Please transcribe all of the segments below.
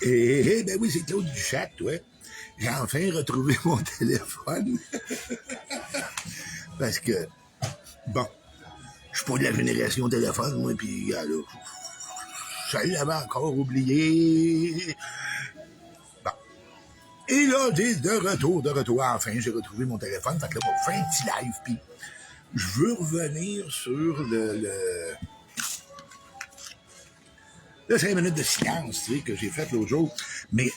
Ben oui, c'est Claude Duchat, toi. J'ai enfin retrouvé mon téléphone. Parce que, bon, je suis pas de la génération téléphone, moi, puis là, je l'avais encore oublié. Bon. Et là, de retour, enfin, j'ai retrouvé mon téléphone. Fait que là, on fait un petit live, puis je veux revenir sur le 5 minutes de silence, tu sais, que j'ai fait l'autre jour. Mais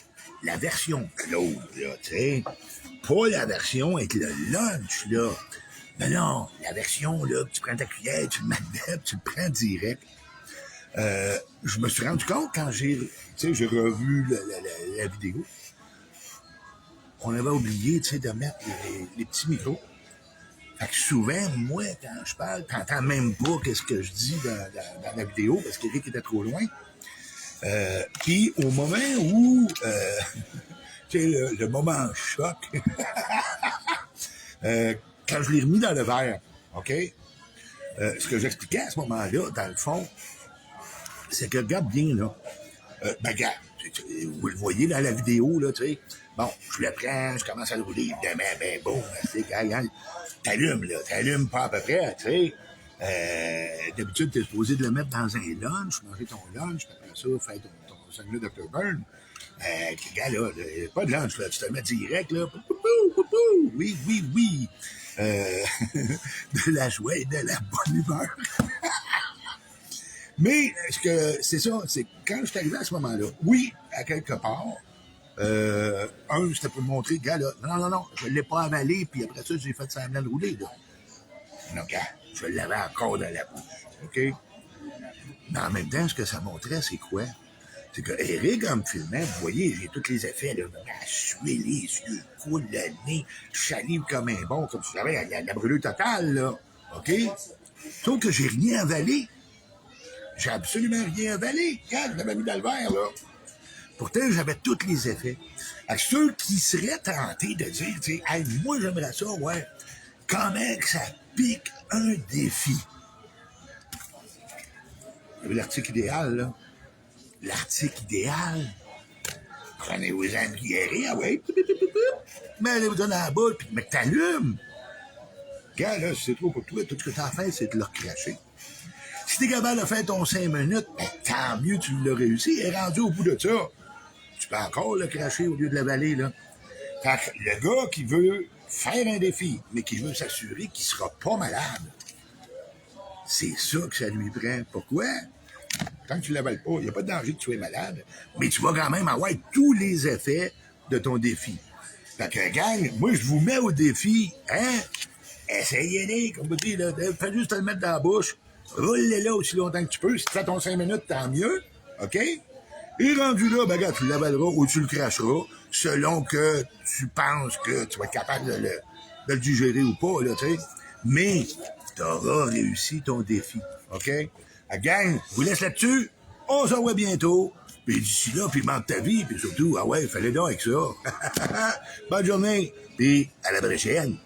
la version Claude, là, tu sais, pas la version avec le lunch, là. Non, la version, là, que tu prends ta cuillère, tu le mets dedans, tu le prends direct. Je me suis rendu compte quand j'ai revu la vidéo, on avait oublié, tu sais, de mettre les petits micros. Fait que souvent, moi, quand je parle, t'entends même pas qu'est-ce que je dis dans la vidéo parce qu'Éric était trop loin. Puis au moment où, tu sais, le moment choc, quand je l'ai remis dans le verre, OK? Ce que j'expliquais à ce moment-là, dans le fond, c'est que regarde bien, là. Regarde, vous le voyez dans la vidéo, là, tu sais. Bon, je le prends, je commence à le rouler, évidemment, ben bon, c'est quand t'allumes, là, t'allumes pas à peu près, tu sais. D'habitude, t'es supposé de le mettre dans un lunch, manger ton lunch, puis après ça, faire ton 5 minutes d'Octoburn. Gars, là, pas de lunch, là, tu te le mets direct, là. Oui, oui, oui. De la joie et de la bonne humeur. Mais c'est ça, c'est quand je suis arrivé à ce moment-là, oui, à quelque part, c'était pour me montrer, gars, là, non, je ne l'ai pas avalé, puis après ça, j'ai fait semblant de rouler, là. Non, gars, je l'avais encore dans la bouche, OK? Mais en même temps, ce que ça montrait, c'est quoi? C'est que Eric, en me filmant, vous voyez, j'ai tous les effets, là, à suer les yeux, le cou, le nez, je salive comme un bon, comme tu savais, la brûlure totale, là, OK? Sauf que j'ai rien avalé. J'ai absolument rien avalé. Regarde, je l'avais mis dans le verre, là. Pourtant, j'avais tous les effets. À ceux qui seraient tentés de dire, tu sais, hey, moi, j'aimerais ça, ouais. Comment que ça pique un défi? Il y avait l'article idéal, là. L'article idéal. Prenez-vous un cuillerée, ah ouais. Mettez-vous dans la boule, puis mais t'allumes. Regarde, là, si c'est trop pour toi, tout ce que t'as à faire, c'est de le recracher. Si t'es capable de faire ton 5 minutes, ben, tant mieux, tu l'as réussi. Et rendu au bout de ça, tu peux encore le cracher au lieu de l'avaler, là. Fait que le gars qui veut faire un défi, mais qui veut s'assurer qu'il sera pas malade, c'est ça que ça lui prend. Pourquoi? Tant que tu l'avales pas, il n'y a pas de danger que tu sois malade, mais tu vas quand même avoir tous les effets de ton défi. Fait que, gang, moi, je vous mets au défi, hein? Essayez-les, comme vous dites, là. Fais juste te le mettre dans la bouche. Roule-les là aussi longtemps que tu peux. Si tu fais ton 5 minutes, tant mieux. OK? Et rendu là, ben, regarde, tu l'avaleras ou tu le cracheras, selon que tu penses que tu vas être capable de le digérer ou pas, là, tu sais. Mais, tu auras réussi ton défi. OK? La gang, je vous laisse là-dessus. On se revoit bientôt. Puis d'ici là, puis manque ta vie, puis surtout, ah ouais, fallait donc avec ça. Bonne journée, puis à la prochaine.